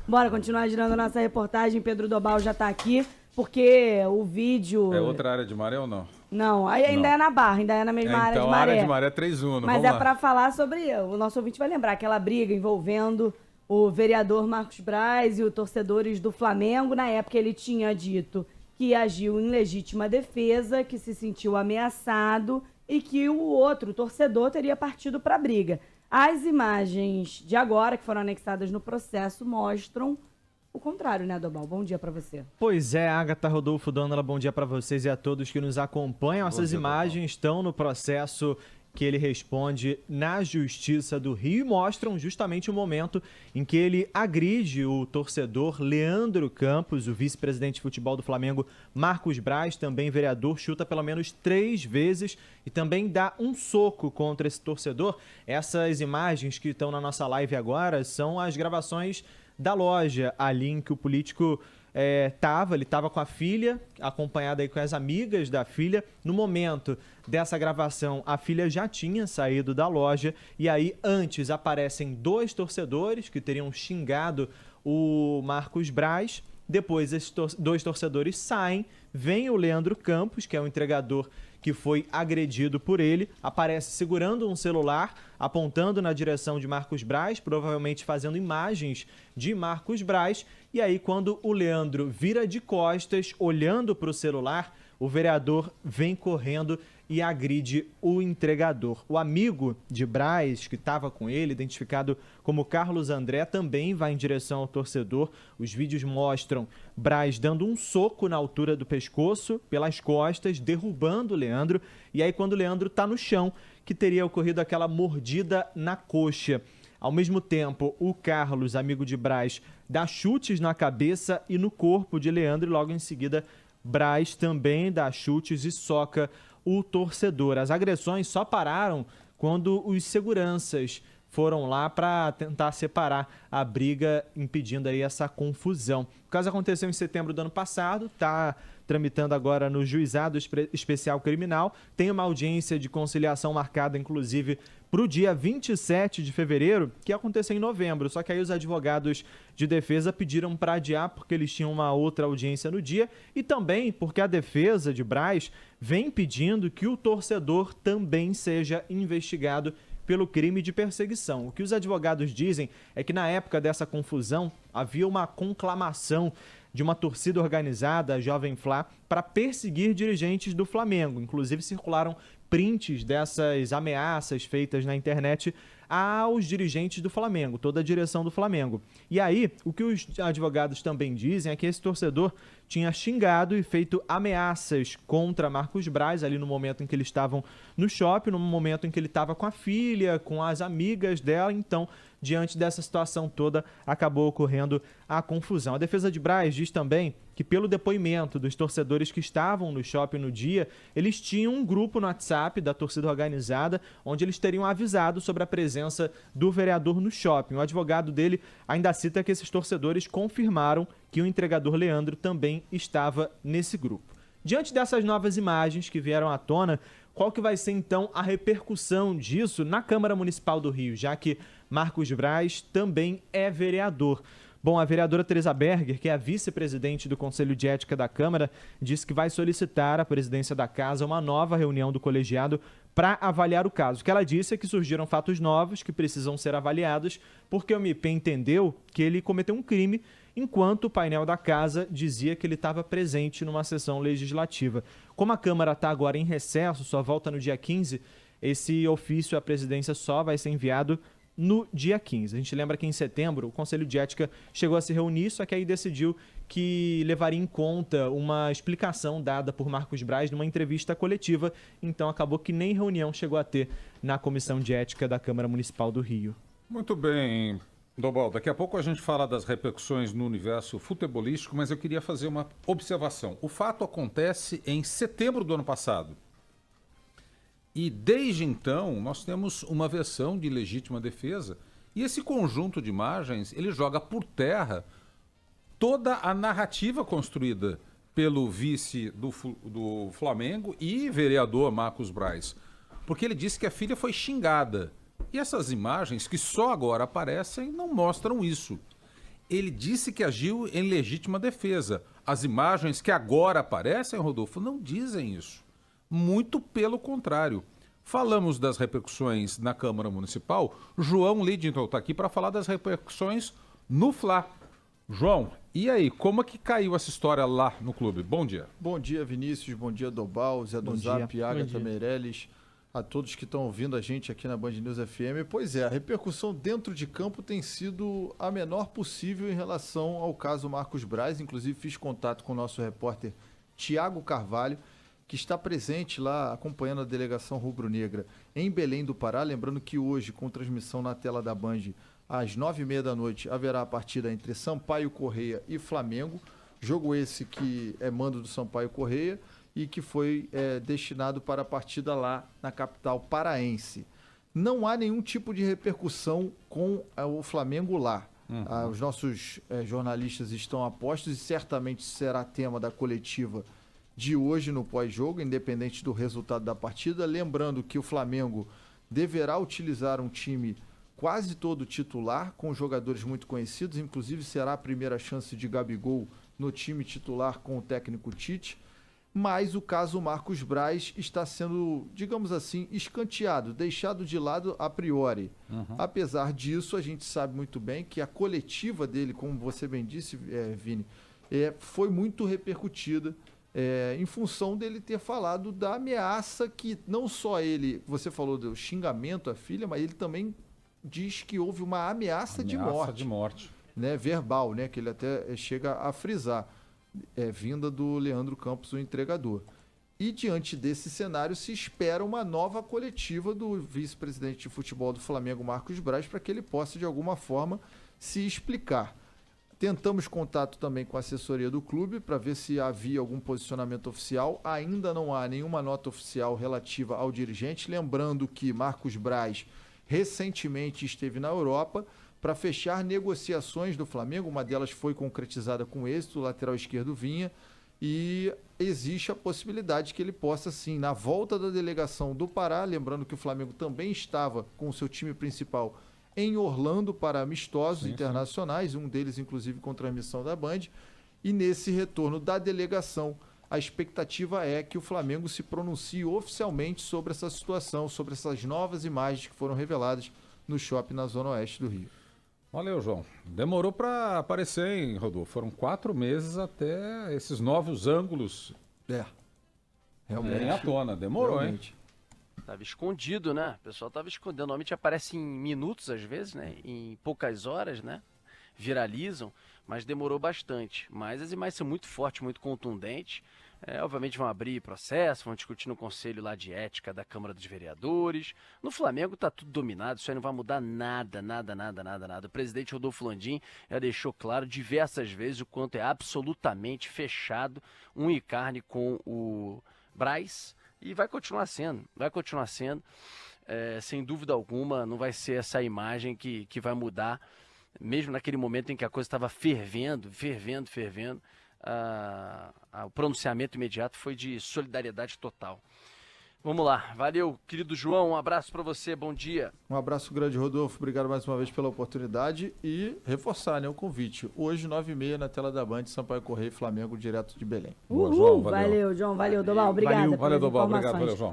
Bora continuar girando a nossa reportagem. Pedro Dobal já tá aqui, porque o vídeo... É outra área de maré ou não? Não, ainda é na Barra, ainda é na mesma área de maré. Então a área de maré é 3-1, Mas vamos é lá. pra falar sobre... O nosso ouvinte vai lembrar aquela briga envolvendo o vereador Marcos Braz e os torcedores do Flamengo. Na época ele tinha dito que agiu em legítima defesa, que se sentiu ameaçado e que o outro torcedor teria partido pra briga. As imagens de agora, que foram anexadas no processo, mostram o contrário, né, Dobal? Bom dia pra você. Pois é, Agatha, Rodolfo, Dôndola, bom dia pra vocês e a todos que nos acompanham. Essas imagens estão no processo que ele responde na Justiça do Rio e mostram justamente o momento em que ele agride o torcedor Leandro Campos, o vice-presidente de futebol do Flamengo, Marcos Braz, também vereador, chuta pelo menos 3 vezes e também dá um soco contra esse torcedor. Essas imagens que estão na nossa live agora são as gravações da loja ali em que o político ele estava com a filha, acompanhado aí com as amigas da filha. No momento dessa gravação, a filha já tinha saído da loja e aí antes aparecem 2 torcedores que teriam xingado o Marcos Braz. Depois esses 2 torcedores saem, vem o Leandro Campos, que é o entregador que foi agredido por ele, aparece segurando um celular, apontando na direção de Marcos Braz, provavelmente fazendo imagens de Marcos Braz. E aí, quando o Leandro vira de costas, olhando para o celular, o vereador vem correndo e agride o entregador. O amigo de Braz, que estava com ele, identificado como Carlos André, também vai em direção ao torcedor. Os vídeos mostram Braz dando um soco na altura do pescoço, pelas costas, derrubando o Leandro. E aí, quando o Leandro está no chão, que teria ocorrido aquela mordida na coxa. Ao mesmo tempo, o Carlos, amigo de Braz, dá chutes na cabeça e no corpo de Leandro e logo em seguida Braz também dá chutes e soca o torcedor. As agressões só pararam quando os seguranças foram lá para tentar separar a briga, impedindo aí essa confusão. O caso aconteceu em setembro do ano passado, está tramitando agora no Juizado Especial Criminal. Tem uma audiência de conciliação marcada, inclusive, para o dia 27 de fevereiro, que aconteceu em novembro. Só que aí os advogados de defesa pediram para adiar porque eles tinham uma outra audiência no dia e também porque a defesa de Braz vem pedindo que o torcedor também seja investigado pelo crime de perseguição. O que os advogados dizem é que na época dessa confusão havia uma conclamação de uma torcida organizada, a Jovem Flá, para perseguir dirigentes do Flamengo. Inclusive circularam prints dessas ameaças feitas na internet aos dirigentes do Flamengo, toda a direção do Flamengo. E aí, o que os advogados também dizem é que esse torcedor tinha xingado e feito ameaças contra Marcos Braz ali no momento em que eles estavam no shopping, no momento em que ele estava com a filha, com as amigas dela. Então, diante dessa situação toda, acabou ocorrendo a confusão. A defesa de Braz diz também que, pelo depoimento dos torcedores que estavam no shopping no dia, eles tinham um grupo no WhatsApp da torcida organizada, onde eles teriam avisado sobre a presença do vereador no shopping. O advogado dele ainda cita que esses torcedores confirmaram que o entregador Leandro também estava nesse grupo. Diante dessas novas imagens que vieram à tona, qual que vai ser então a repercussão disso na Câmara Municipal do Rio, já que Marcos Braz também é vereador? Bom, a vereadora Teresa Berger, que é a vice-presidente do Conselho de Ética da Câmara, disse que vai solicitar à presidência da Casa uma nova reunião do colegiado para avaliar o caso. O que ela disse é que surgiram fatos novos que precisam ser avaliados, porque o MP entendeu que ele cometeu um crime, enquanto o painel da Casa dizia que ele estava presente numa sessão legislativa. Como a Câmara está agora em recesso, só volta no dia 15, esse ofício à presidência só vai ser enviado no dia 15. A gente lembra que em setembro o Conselho de Ética chegou a se reunir, só que aí decidiu que levaria em conta uma explicação dada por Marcos Braz numa entrevista coletiva, então acabou que nem reunião chegou a ter na Comissão de Ética da Câmara Municipal do Rio. Muito bem, Dobal, daqui a pouco a gente fala das repercussões no universo futebolístico, mas eu queria fazer uma observação. O fato acontece em setembro do ano passado. E desde então nós temos uma versão de legítima defesa e esse conjunto de imagens ele joga por terra toda a narrativa construída pelo vice do Flamengo e vereador Marcos Braz, porque ele disse que a filha foi xingada e essas imagens que só agora aparecem não mostram isso. ele disse que agiu em legítima defesa. As imagens que agora aparecem, Rodolfo, não dizem isso. Muito pelo contrário. Falamos das repercussões na Câmara Municipal. João Lidington está aqui para falar das repercussões no Fla. João, e aí, como é que caiu essa história lá no clube? Bom dia. Bom dia, Vinícius. Bom dia, Dobal, Zé do Zap, Agatha Meirelles, a todos que estão ouvindo a gente aqui na Band News FM. Pois é, a repercussão dentro de campo tem sido a menor possível em relação ao caso Marcos Braz. Inclusive, fiz contato com o nosso repórter Tiago Carvalho, que está presente lá acompanhando a delegação rubro-negra em Belém do Pará. Lembrando que hoje, com transmissão na tela da Band, às 9h30 da noite, haverá a partida entre Sampaio Corrêa e Flamengo. Jogo esse que é mando do Sampaio Corrêa e que foi destinado para a partida lá na capital paraense. Não há nenhum tipo de repercussão com o Flamengo lá. Os nossos jornalistas estão a postos e certamente será tema da coletiva de hoje no pós-jogo, independente do resultado da partida. Lembrando que o Flamengo deverá utilizar um time quase todo titular, com jogadores muito conhecidos, inclusive será a primeira chance de Gabigol no time titular com o técnico Tite, mas o caso Marcos Braz está sendo, digamos assim, escanteado, deixado de lado a priori. Apesar disso, a gente sabe muito bem que a coletiva dele, como você bem disse, Vini, foi muito repercutida, em função dele ter falado da ameaça que não só ele, você falou do xingamento à filha, mas ele também diz que houve uma ameaça de morte. Né, verbal, né, que ele até chega a frisar, vinda do Leandro Campos, o entregador. E diante desse cenário se espera uma nova coletiva do vice-presidente de futebol do Flamengo, Marcos Braz, para que ele possa de alguma forma se explicar. Tentamos contato também com a assessoria do clube para ver se havia algum posicionamento oficial. Ainda não há nenhuma nota oficial relativa ao dirigente. Lembrando que Marcos Braz recentemente esteve na Europa para fechar negociações do Flamengo. Uma delas foi concretizada com êxito, o lateral esquerdo Vinha, e existe a possibilidade que ele possa, sim, na volta da delegação do Pará, lembrando que o Flamengo também estava com o seu time principal em Orlando para amistosos internacionais, um deles inclusive com transmissão da Band, e nesse retorno da delegação, a expectativa é que o Flamengo se pronuncie oficialmente sobre essa situação, sobre essas novas imagens que foram reveladas no shopping na Zona Oeste do Rio. Valeu, João. Demorou para aparecer, hein, Rodolfo? Foram 4 meses até esses novos ângulos Realmente. à tona. Demorou, realmente. hein? Tava escondido, né? O pessoal tava escondendo. Normalmente aparece em minutos, às vezes, né? Em poucas horas, né? Viralizam, mas demorou bastante. Mas as imagens são muito fortes, muito contundentes. Obviamente vão abrir processo, vão discutir no conselho lá de ética da Câmara dos Vereadores. No Flamengo tá tudo dominado, isso aí não vai mudar nada. O presidente Rodolfo Landim já deixou claro diversas vezes o quanto é absolutamente fechado um e carne com o Braz. E vai continuar sendo, sem dúvida alguma, não vai ser essa imagem que vai mudar, mesmo naquele momento em que a coisa estava fervendo, o pronunciamento imediato foi de solidariedade total. Vamos lá, valeu, querido João, um abraço para você, bom dia. Um abraço grande, Rodolfo, obrigado mais uma vez pela oportunidade e reforçar, né, o convite. Hoje, 9h30, na tela da Band, Sampaio Corrêa e Flamengo, direto de Belém. Boa, João, valeu, João, valeu, Dobal, obrigado. Valeu, Dobal, obrigado, valeu, João.